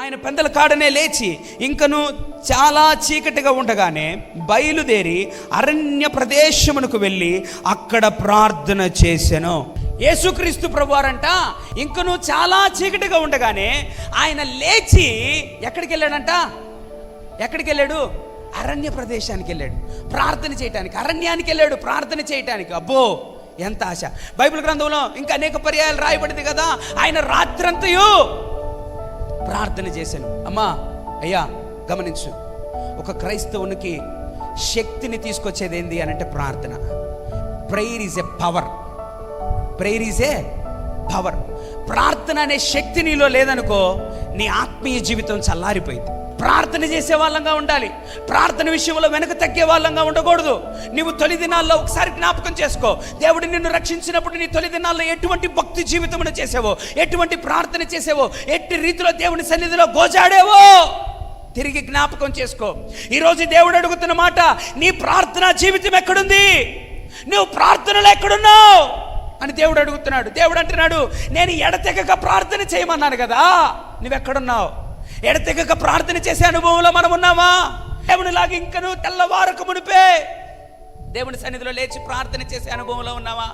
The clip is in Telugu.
ఆయన పెందల కాడనే లేచి ఇంకను చాలా చీకటిగా ఉండగానే బయలుదేరి అరణ్య ప్రదేశమునకు వెళ్ళి అక్కడ ప్రార్థన చేసెను. యేసుక్రీస్తు ప్రభువారంట ఇంకను చాలా చీకటిగా ఉండగానే ఆయన లేచి ఎక్కడికి వెళ్ళాడంట? ఎక్కడికి వెళ్ళాడు? అరణ్య ప్రదేశానికి వెళ్ళాడు ప్రార్థన చేయటానికి. అరణ్యానికి వెళ్ళాడు ప్రార్థన చేయటానికి. అబ్బో ఎంత ఆశ! బైబిల్ గ్రంథంలో ఇంకా అనేక పర్యాయాలు రాయబడింది కదా, ఆయన రాత్రంతయు ప్రార్థన చేశాను. అమ్మా అయ్యా గమనించు, ఒక క్రైస్తవునికి శక్తిని తీసుకొచ్చేది ఏంది అని అంటే ప్రార్థన. Prayer is a power. Prayer is a power. ప్రార్థన అనే శక్తి నీలో లేదనుకో, నీ ఆత్మీయ జీవితం చల్లారిపోయింది. ప్రార్థన చేసే వాళ్ళంగా ఉండాలి. ప్రార్థన విషయంలో వెనక తగ్గే వాళ్ళంగా ఉండకూడదు. నువ్వు తొలి దినాల్లో ఒకసారి జ్ఞాపకం చేసుకో, దేవుడు నిన్ను రక్షించినప్పుడు నీ తొలి దినాల్లో ఎటువంటి భక్తి జీవితమును చేసావో, ఎటువంటి ప్రార్థన చేసావో, ఎట్టి రీతిలో దేవుని సన్నిధిలో గోజాడేవో తిరిగి జ్ఞాపకం చేసుకో. ఈరోజు దేవుడు అడుగుతున్న మాట, నీ ప్రార్థనా జీవితం ఎక్కడుంది? నువ్వు ప్రార్థనలో ఎక్కడున్నావు అని దేవుడు అడుగుతున్నాడు. దేవుడు అంటున్నాడు, నేను ఎడతెగక ప్రార్థన చేయమన్నాను కదా, నువ్వెక్కడున్నావు? ఎడతెగక ప్రార్థన చేసే అనుభవంలో మనం ఉన్నామా? దేవునిలాగా ఇంకను తెల్లవారక మునిపే దేవుని సన్నిధిలో లేచి ప్రార్థన చేసే అనుభవంలో ఉన్నావా?